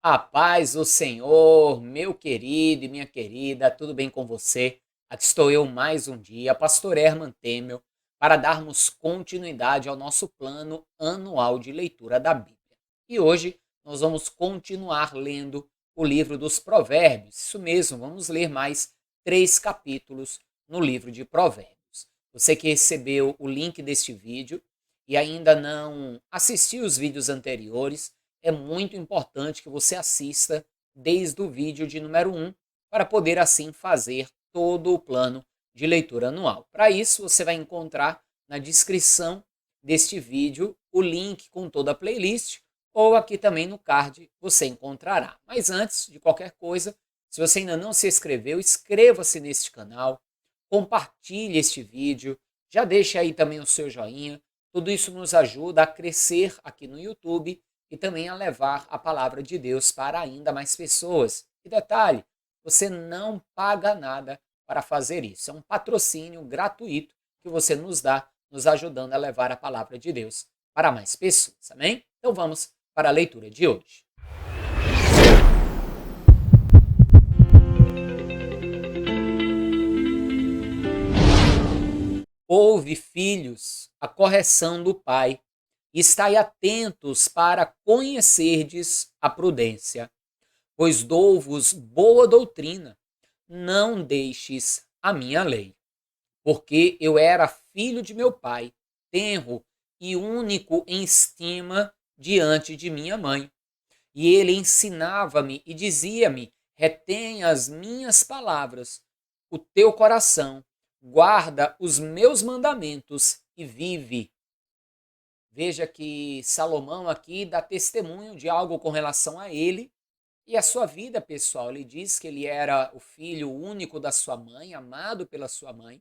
A paz do Senhor, meu querido e minha querida, tudo bem com você? Aqui estou eu mais um dia, Pastor Herman Temel, para darmos continuidade ao nosso plano anual de leitura da Bíblia. E hoje nós vamos continuar lendo o livro dos Provérbios. Isso mesmo, vamos ler mais 3 capítulos no livro de Provérbios. Você que recebeu o link deste vídeo e ainda não assistiu os vídeos anteriores, é muito importante que você assista desde o vídeo de número 1 para poder assim fazer todo o plano de leitura anual. Para isso, você vai encontrar na descrição deste vídeo o link com toda a playlist ou aqui também no card você encontrará. Mas antes de qualquer coisa, se você ainda não se inscreveu, inscreva-se neste canal, compartilhe este vídeo, já deixe aí também o seu joinha. Tudo isso nos ajuda a crescer aqui no YouTube e também a levar a palavra de Deus para ainda mais pessoas. E detalhe, você não paga nada para fazer isso. É um patrocínio gratuito que você nos dá, nos ajudando a levar a palavra de Deus para mais pessoas. Amém? Então vamos para a leitura de hoje. Ouve, filhos, a correção do pai, e estai atentos para conhecerdes a prudência, pois dou-vos boa doutrina. Não deixes a minha lei, porque eu era filho de meu pai, tenro e único em estima diante de minha mãe. E ele ensinava-me e dizia-me: retém as minhas palavras, o teu coração, guarda os meus mandamentos e vive. Veja que Salomão aqui dá testemunho de algo com relação a ele e a sua vida pessoal. Ele diz que ele era o filho único da sua mãe, amado pela sua mãe,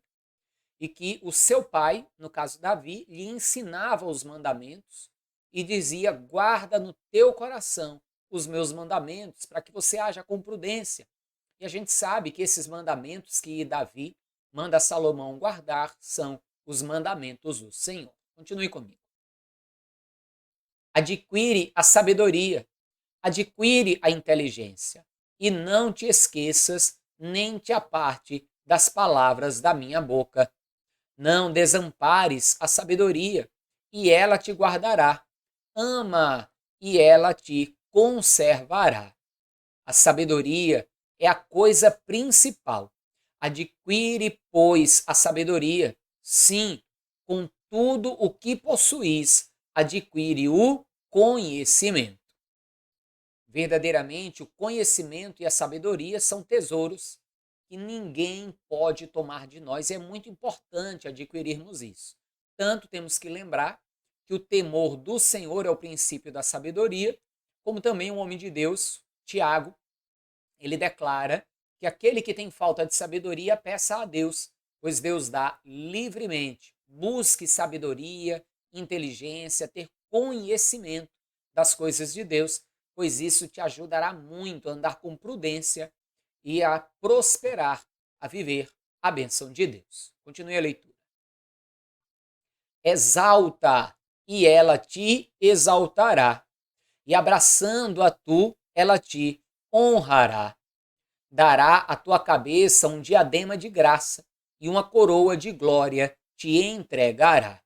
e que o seu pai, no caso Davi, lhe ensinava os mandamentos e dizia: guarda no teu coração os meus mandamentos, para que você haja com prudência. E a gente sabe que esses mandamentos que Davi manda Salomão guardar são os mandamentos do Senhor. Continue comigo. Adquire a sabedoria, adquire a inteligência, e não te esqueças, nem te aparte das palavras da minha boca. Não desampares a sabedoria, e ela te guardará. Ama, e ela te conservará. A sabedoria é a coisa principal. Adquire, pois, a sabedoria. Sim, com tudo o que possuís, adquire o conhecimento. Verdadeiramente, o conhecimento e a sabedoria são tesouros que ninguém pode tomar de nós. É muito importante adquirirmos isso. Tanto temos que lembrar que o temor do Senhor é o princípio da sabedoria, como também um homem de Deus, Tiago, ele declara que aquele que tem falta de sabedoria peça a Deus, pois Deus dá livremente. Busque sabedoria, inteligência, ter conhecimento das coisas de Deus, pois isso te ajudará muito a andar com prudência e a prosperar, a viver a bênção de Deus. Continue a leitura. Exalta, e ela te exaltará, e abraçando a tu, ela te honrará. Dará à tua cabeça um diadema de graça, e uma coroa de glória te entregará.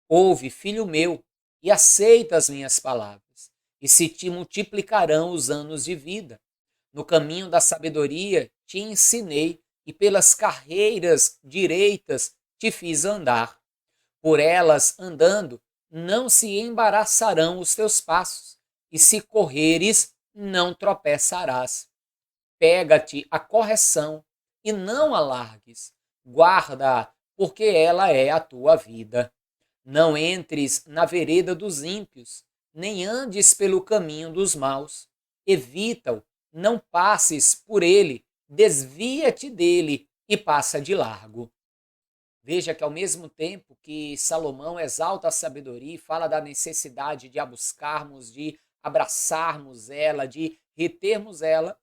Ouve, filho meu, e aceita as minhas palavras, e se te multiplicarão os anos de vida. No caminho da sabedoria te ensinei, e pelas carreiras direitas te fiz andar. Por elas andando, não se embaraçarão os teus passos, e se correres, não tropeçarás. Pega-te a correção e não a largues. Guarda-a, porque ela é a tua vida. Não entres na vereda dos ímpios, nem andes pelo caminho dos maus. Evita-o, não passes por ele, desvia-te dele e passa de largo. Veja que ao mesmo tempo que Salomão exalta a sabedoria e fala da necessidade de a buscarmos, de abraçarmos ela, de retermos ela,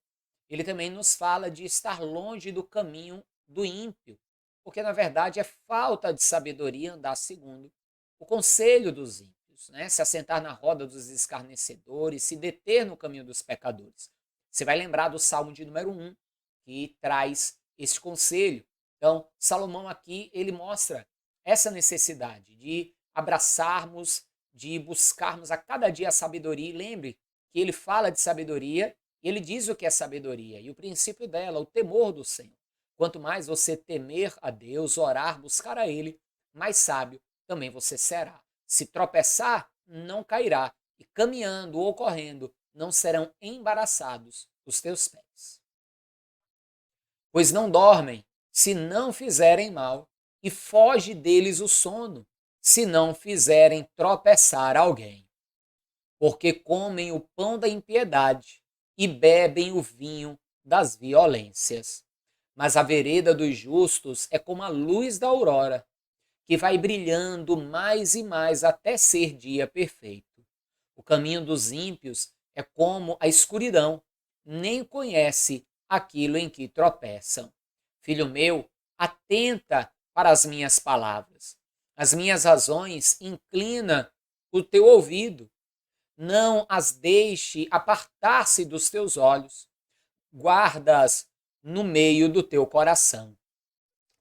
ele também nos fala de estar longe do caminho do ímpio, porque na verdade é falta de sabedoria andar segundo o conselho dos ímpios. ímpios, né? Se assentar na roda dos escarnecedores, se deter no caminho dos pecadores. Você vai lembrar do Salmo de número 1, que traz esse conselho. Então, Salomão aqui, ele mostra essa necessidade de abraçarmos, de buscarmos a cada dia a sabedoria. E lembre que ele fala de sabedoria e ele diz o que é sabedoria e o princípio dela, o temor do Senhor. Quanto mais você temer a Deus, orar, buscar a Ele, mais sábio também você será. Se tropeçar, não cairá, e caminhando ou correndo, não serão embaraçados os teus pés. Pois não dormem, se não fizerem mal, e foge deles o sono, se não fizerem tropeçar alguém. Porque comem o pão da impiedade e bebem o vinho das violências. Mas a vereda dos justos é como a luz da aurora, que vai brilhando mais e mais até ser dia perfeito. O caminho dos ímpios é como a escuridão, nem conhece aquilo em que tropeçam. Filho meu, atenta para as minhas palavras. As minhas razões inclina o teu ouvido. Não as deixe apartar-se dos teus olhos. Guarda-as no meio do teu coração,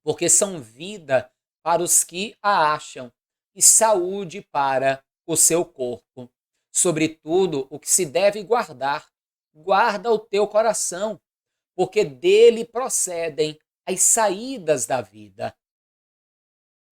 porque são vida para os que a acham e saúde para o seu corpo. Sobretudo, o que se deve guardar, guarda o teu coração, porque dele procedem as saídas da vida.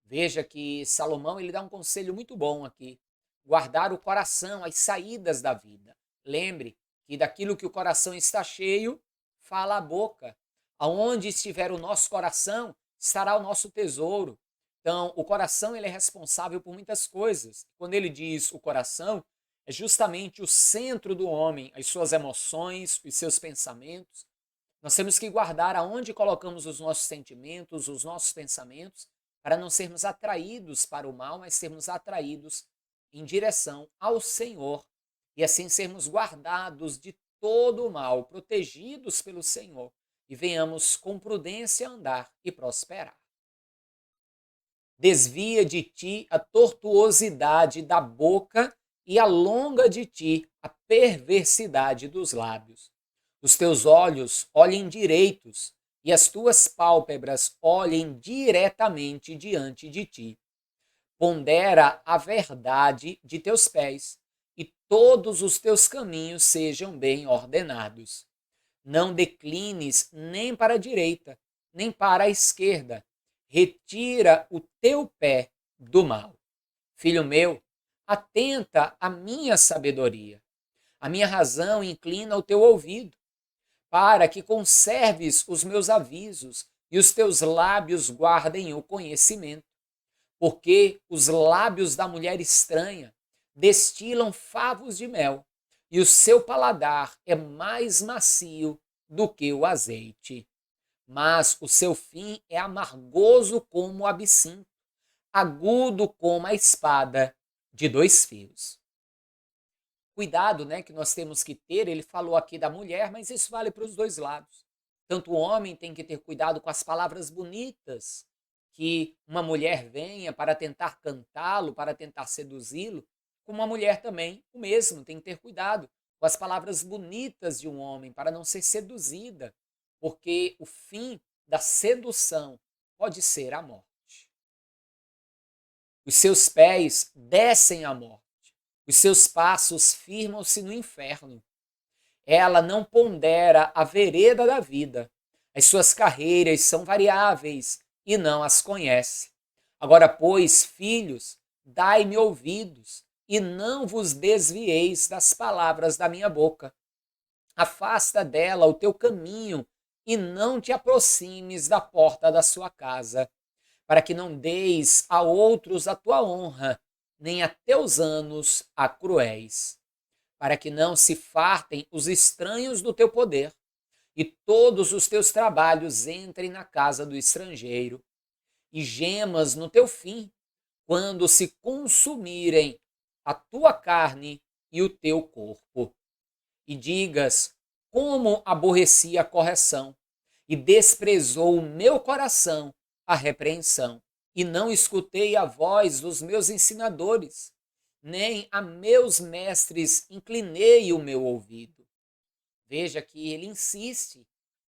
Veja que Salomão ele dá um conselho muito bom aqui. Guardar o coração, as saídas da vida. Lembre que daquilo que o coração está cheio, fala a boca. Aonde estiver o nosso coração, estará o nosso tesouro. Então, o coração ele é responsável por muitas coisas. Quando ele diz o coração, é justamente o centro do homem, as suas emoções, os seus pensamentos. Nós temos que guardar aonde colocamos os nossos sentimentos, os nossos pensamentos, para não sermos atraídos para o mal, mas sermos atraídos em direção ao Senhor e assim sermos guardados de todo o mal, protegidos pelo Senhor e venhamos com prudência andar e prosperar. Desvia de ti a tortuosidade da boca e alonga de ti a perversidade dos lábios. Os teus olhos olhem direitos e as tuas pálpebras olhem diretamente diante de ti. Pondera a verdade de teus pés e todos os teus caminhos sejam bem ordenados. Não declines nem para a direita, nem para a esquerda. Retira o teu pé do mal. Filho meu, atenta à minha sabedoria. A minha razão inclina o teu ouvido, para que conserves os meus avisos e os teus lábios guardem o conhecimento. Porque os lábios da mulher estranha destilam favos de mel, e o seu paladar é mais macio do que o azeite. Mas o seu fim é amargoso como o absinto, agudo como a espada de dois fios. Cuidado, né, que nós temos que ter, ele falou aqui da mulher, mas isso vale para os dois lados. Tanto o homem tem que ter cuidado com as palavras bonitas que uma mulher venha para tentar cantá-lo, para tentar seduzi-lo, como a mulher também, o mesmo, tem que ter cuidado com as palavras bonitas de um homem para não ser seduzida, porque o fim da sedução pode ser a morte. Os seus pés descem à morte, os seus passos firmam-se no inferno. Ela não pondera a vereda da vida, as suas carreiras são variáveis e não as conhece. Agora, pois, filhos, dai-me ouvidos, e não vos desvieis das palavras da minha boca. Afasta dela o teu caminho, e não te aproximes da porta da sua casa, para que não deis a outros a tua honra, nem a teus anos a cruéis, para que não se fartem os estranhos do teu poder, e todos os teus trabalhos entrem na casa do estrangeiro, e gemas no teu fim, quando se consumirem a tua carne e o teu corpo. E digas, como aborreci a correção, e desprezou o meu coração a repreensão, e não escutei a voz dos meus ensinadores. nem a meus mestres inclinei o meu ouvido. Veja que ele insiste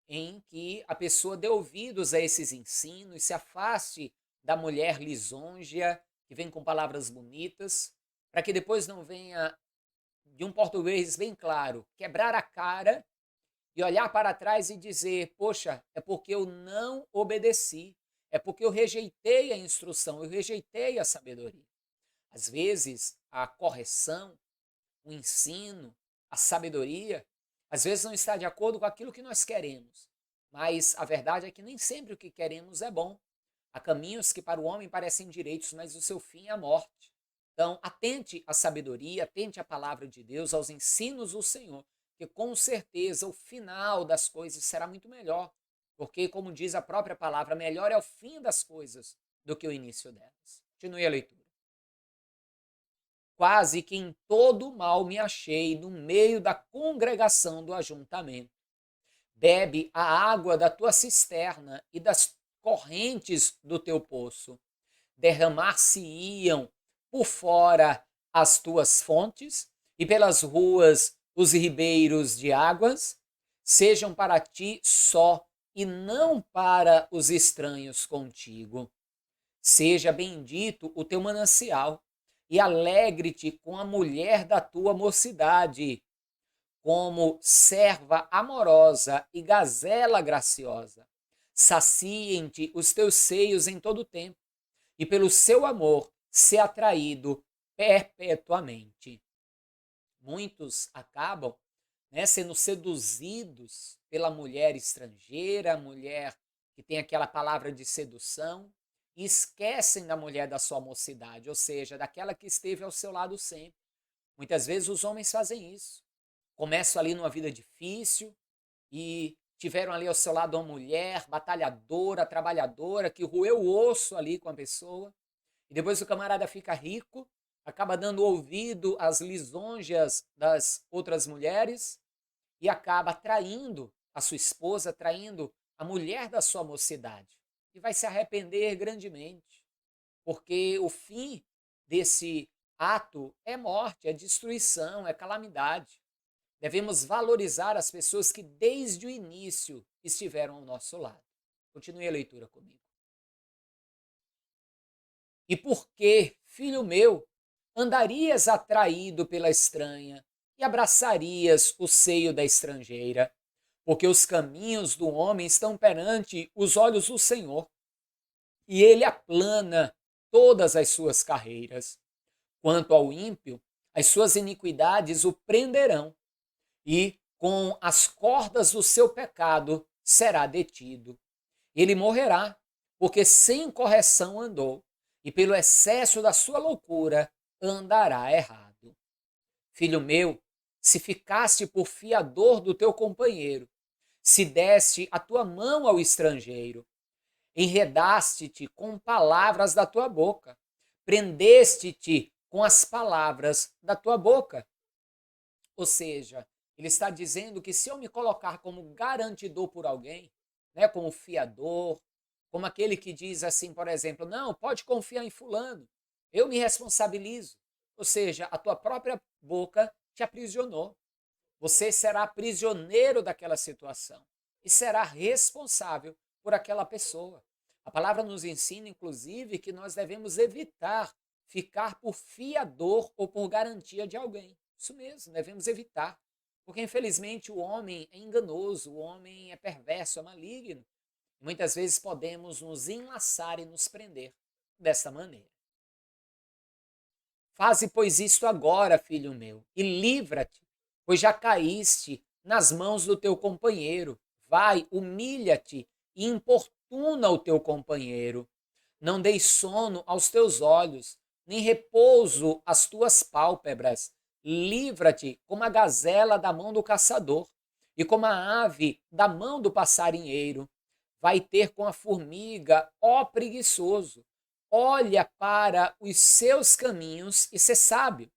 em que a pessoa dê ouvidos a esses ensinos, se afaste da mulher lisonja, que vem com palavras bonitas, para que depois não venha, de um português bem claro, quebrar a cara e olhar para trás e dizer: poxa, é porque eu não obedeci, é porque eu rejeitei a instrução, eu rejeitei a sabedoria. Às vezes, a correção, o ensino, a sabedoria, às vezes não está de acordo com aquilo que nós queremos. Mas a verdade é que nem sempre o que queremos é bom. Há caminhos que para o homem parecem direitos, mas o seu fim é a morte. Então, atente à sabedoria, atente à palavra de Deus, aos ensinos do Senhor, que com certeza o final das coisas será muito melhor. Porque, como diz a própria palavra, melhor é o fim das coisas do que o início delas. Continue a leitura. Quase que em todo o mal me achei no meio da congregação do ajuntamento. Bebe a água da tua cisterna e das correntes do teu poço. Derramar-se-iam por fora as tuas fontes e pelas ruas os ribeiros de águas. Sejam para ti só e não para os estranhos contigo. Seja bendito o teu manancial e alegre-te com a mulher da tua mocidade, como serva amorosa e gazela graciosa. Saciem-te os teus seios em todo o tempo, e pelo seu amor ser atraído perpetuamente. Muitos acabam, sendo seduzidos pela mulher estrangeira, a mulher que tem aquela palavra de sedução, e esquecem da mulher da sua mocidade, ou seja, daquela que esteve ao seu lado sempre. Muitas vezes os homens fazem isso. Começam ali numa vida difícil e tiveram ali ao seu lado uma mulher batalhadora, trabalhadora, que roeu o osso ali com a pessoa. E depois o camarada fica rico, acaba dando ouvido às lisonjas das outras mulheres e acaba traindo a sua esposa, traindo a mulher da sua mocidade. E vai se arrepender grandemente, porque o fim desse ato é morte, é destruição, é calamidade. Devemos valorizar as pessoas que desde o início estiveram ao nosso lado. Continue a leitura comigo. E por que, filho meu, andarias atraído pela estranha e abraçarias o seio da estrangeira? Porque os caminhos do homem estão perante os olhos do Senhor, e ele aplana todas as suas carreiras. Quanto ao ímpio, as suas iniquidades o prenderão, e com as cordas do seu pecado será detido. Ele morrerá, porque sem correção andou, e pelo excesso da sua loucura andará errado. Filho meu, se ficaste por fiador do teu companheiro, se deste a tua mão ao estrangeiro, enredaste-te com palavras da tua boca, prendeste-te com as palavras da tua boca. Ou seja, ele está dizendo que se eu me colocar como garantidor por alguém, como fiador, como aquele que diz assim, por exemplo, não, pode confiar em fulano, eu me responsabilizo. Ou seja, a tua própria boca te aprisionou. Você será prisioneiro daquela situação e será responsável por aquela pessoa. A palavra nos ensina, inclusive, que nós devemos evitar ficar por fiador ou por garantia de alguém. Isso mesmo, devemos evitar. Porque, infelizmente, o homem é enganoso, o homem é perverso, é maligno. Muitas vezes podemos nos enlaçar e nos prender desta maneira. Faze, pois, isto agora, filho meu, e livra-te, pois já caíste nas mãos do teu companheiro. Vai, humilha-te e importuna o teu companheiro. Não deis sono aos teus olhos, nem repouso às tuas pálpebras. Livra-te como a gazela da mão do caçador e como a ave da mão do passarinheiro. Vai ter com a formiga, ó preguiçoso. Olha para os seus caminhos e ser sábio.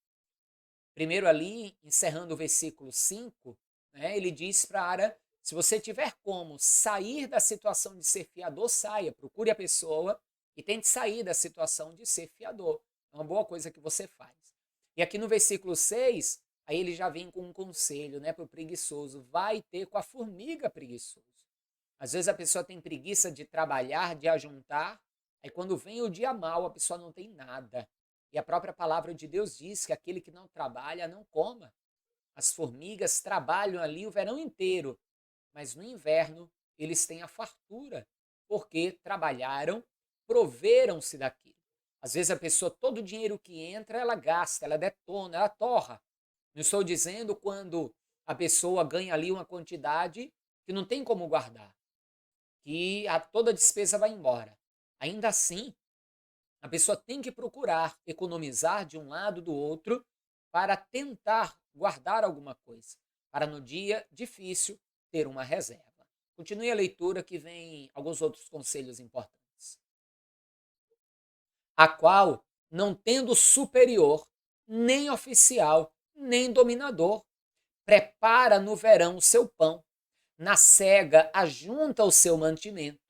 Primeiro ali, encerrando o versículo 5, ele diz para, se você tiver como sair da situação de ser fiador, saia, procure a pessoa e tente sair da situação de ser fiador. É uma boa coisa que você faz. E aqui no versículo 6, aí ele já vem com um conselho, né, para o preguiçoso. Vai ter com a formiga preguiçoso. Às vezes a pessoa tem preguiça de trabalhar, de ajuntar, aí quando vem o dia mau, a pessoa não tem nada. E a própria palavra de Deus diz que aquele que não trabalha, não coma. As formigas trabalham ali o verão inteiro, mas no inverno eles têm a fartura, porque trabalharam, proveram-se daquilo. Às vezes a pessoa, todo o dinheiro que entra, ela gasta, ela detona, ela torra. Não estou dizendo quando a pessoa ganha ali uma quantidade que não tem como guardar, que toda a despesa vai embora. Ainda assim, a pessoa tem que procurar economizar de um lado do outro para tentar guardar alguma coisa, para no dia difícil ter uma reserva. Continue a leitura que vem alguns outros conselhos importantes. A qual, não tendo superior, nem oficial, nem dominador, prepara no verão o seu pão, na cega ajunta o seu mantimento.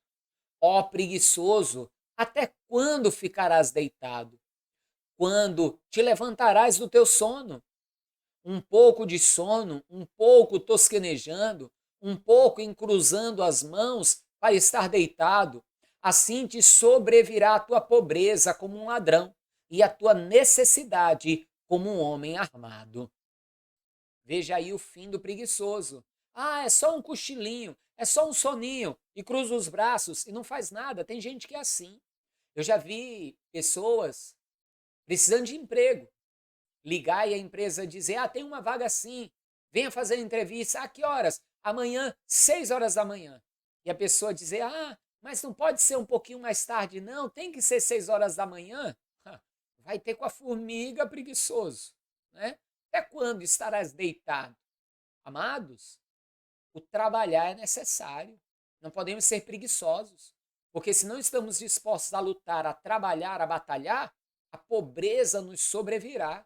Ó preguiçoso, até quando ficarás deitado? Quando te levantarás do teu sono? Um pouco de sono, um pouco tosquenejando, um pouco encruzando as mãos para estar deitado. Assim te sobrevirá a tua pobreza como um ladrão e a tua necessidade como um homem armado. Veja aí o fim do preguiçoso. Ah, é só um cochilinho, é só um soninho, e cruza os braços e não faz nada. Tem gente que é assim. Eu já vi pessoas precisando de emprego, ligar e a empresa dizer, tem uma vaga assim, venha fazer entrevista, que horas? Amanhã, 6 horas da manhã. E a pessoa dizer, mas não pode ser um pouquinho mais tarde, não, tem que ser 6 horas da manhã. Vai ter com a formiga preguiçoso, né? Até quando estarás deitado? Amados, o trabalhar é necessário. Não podemos ser preguiçosos, porque se não estamos dispostos a lutar, a trabalhar, a batalhar, a pobreza nos sobrevirá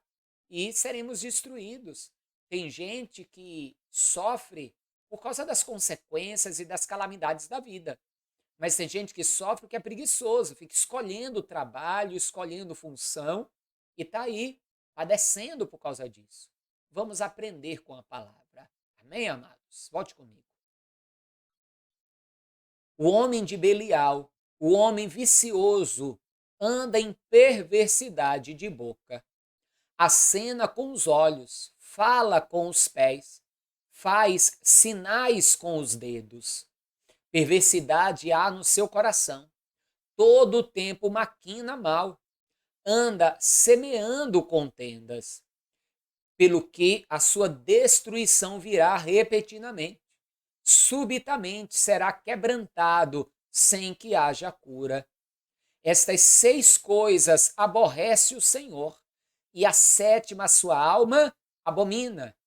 e seremos destruídos. Tem gente que sofre por causa das consequências e das calamidades da vida. Mas tem gente que sofre porque é preguiçoso, fica escolhendo o trabalho, escolhendo função e está aí, padecendo por causa disso. Vamos aprender com a palavra. Amém, amados? Volte comigo. O homem de Belial, o homem vicioso, anda em perversidade de boca. Acena com os olhos, fala com os pés, faz sinais com os dedos. Perversidade há no seu coração. Todo o tempo maquina mal. Anda semeando contendas, pelo que a sua destruição virá repentinamente. Subitamente será quebrantado, sem que haja cura. Estas 6 coisas aborrece o Senhor, e a 7ª a sua alma abomina.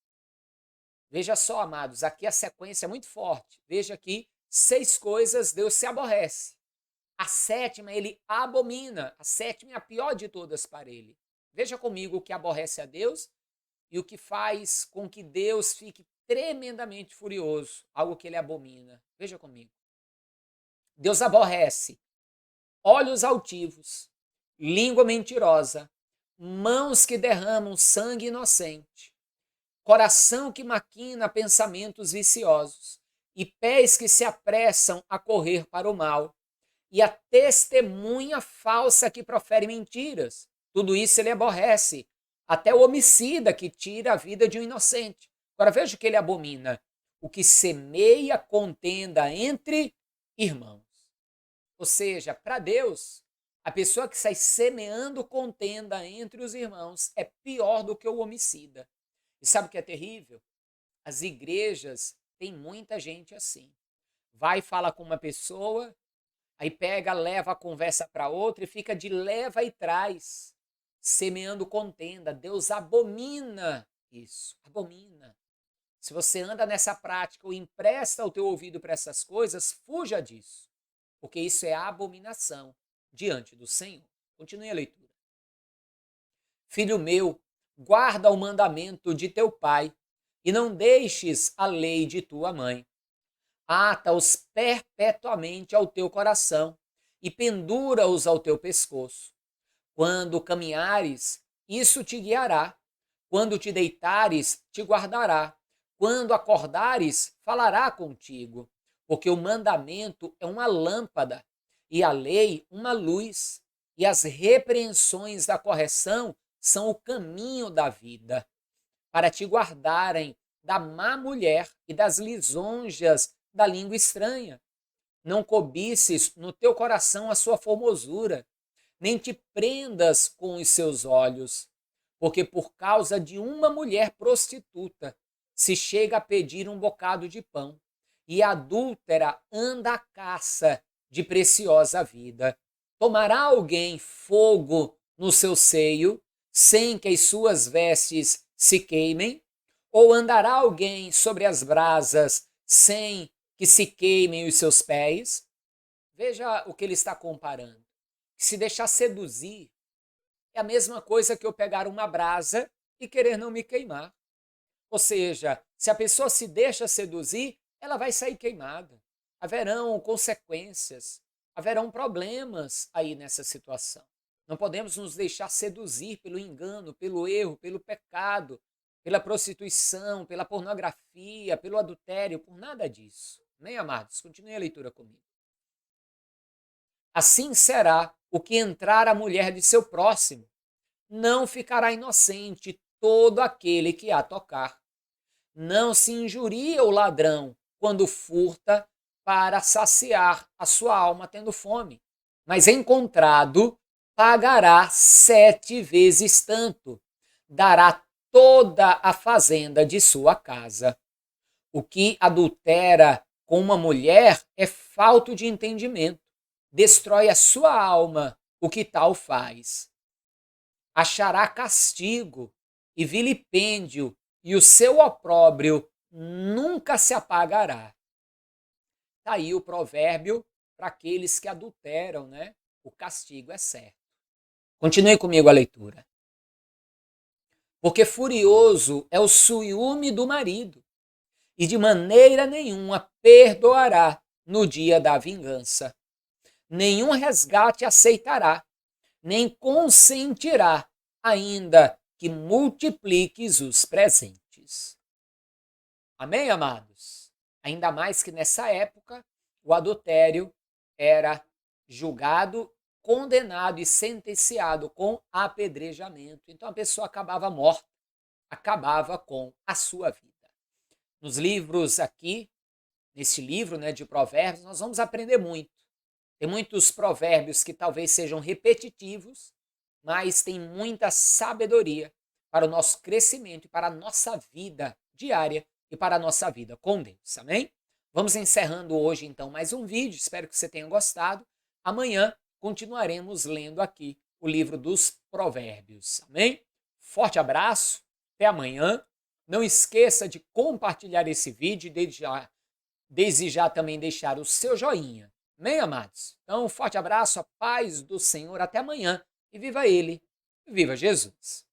Veja só, amados, aqui a sequência é muito forte. Veja aqui, 6 coisas Deus se aborrece. A 7ª ele abomina. A 7ª é a pior de todas para ele. Veja comigo o que aborrece a Deus e o que faz com que Deus fique tremendamente furioso, algo que ele abomina. Veja comigo. Deus aborrece olhos altivos, língua mentirosa, mãos que derramam sangue inocente, coração que maquina pensamentos viciosos e pés que se apressam a correr para o mal, e a testemunha falsa que profere mentiras. Tudo isso ele aborrece. Até o homicida que tira a vida de um inocente. Agora veja o que ele abomina. O que semeia contenda entre irmãos. Ou seja, para Deus, a pessoa que sai semeando contenda entre os irmãos é pior do que o homicida. E sabe o que é terrível? As igrejas têm muita gente assim. Vai falar com uma pessoa, aí pega, leva a conversa para outra e fica de leva e traz, semeando contenda. Deus abomina isso, abomina. Se você anda nessa prática ou empresta o teu ouvido para essas coisas, fuja disso, porque isso é abominação diante do Senhor. Continue a leitura. Filho meu, guarda o mandamento de teu pai e não deixes a lei de tua mãe. Ata-os perpetuamente ao teu coração e pendura-os ao teu pescoço. Quando caminhares, isso te guiará, Quando te deitares, te guardará. Quando acordares, falará contigo. Porque o mandamento é uma lâmpada e a lei uma luz. E as repreensões da correção são o caminho da vida, para te guardarem da má mulher e das lisonjas da língua estranha. Não cobices no teu coração a sua formosura, nem te prendas com os seus olhos, porque por causa de uma mulher prostituta se chega a pedir um bocado de pão, e a adúltera anda à caça de preciosa vida. Tomará alguém fogo no seu seio, sem que as suas vestes se queimem? Ou andará alguém sobre as brasas, sem que se queimem os seus pés? Veja o que ele está comparando. Se deixar seduzir é a mesma coisa que eu pegar uma brasa e querer não me queimar. Ou seja, se a pessoa se deixa seduzir, ela vai sair queimada. Haverão consequências, haverão problemas aí nessa situação. Não podemos nos deixar seduzir pelo engano, pelo erro, pelo pecado, pela prostituição, pela pornografia, pelo adultério, por nada disso. Amém, amados? Continue a leitura comigo. Assim será o que entrar a mulher de seu próximo. Não ficará inocente todo aquele que a tocar. Não se injuria o ladrão quando furta para saciar a sua alma tendo fome. Mas encontrado, pagará 7 vezes tanto. Dará toda a fazenda de sua casa. O que adultera com uma mulher é falto de entendimento. Destrói a sua alma o que tal faz. Achará castigo e vilipêndio, e o seu opróbrio nunca se apagará. Está aí o provérbio para aqueles que adulteram, né? O castigo é certo. Continue comigo a leitura. Porque furioso é o ciúme do marido, e de maneira nenhuma perdoará no dia da vingança. Nenhum resgate aceitará, nem consentirá, ainda que multipliques os presentes. Amém, amados? Ainda mais que nessa época, o adultério era julgado, condenado e sentenciado com apedrejamento. Então a pessoa acabava morta, acabava com a sua vida. Nos livros aqui, nesse livro, né, de Provérbios, nós vamos aprender muito. Tem muitos provérbios que talvez sejam repetitivos, mas tem muita sabedoria para o nosso crescimento e para a nossa vida diária e para a nossa vida com Deus, amém? Vamos encerrando hoje então mais um vídeo, espero que você tenha gostado. Amanhã continuaremos lendo aqui o livro dos Provérbios, amém? Forte abraço, até amanhã. Não esqueça de compartilhar esse vídeo e desde já também deixar o seu joinha. Amém, amados? Então, um forte abraço, a paz do Senhor, até amanhã. E viva Ele, viva Jesus!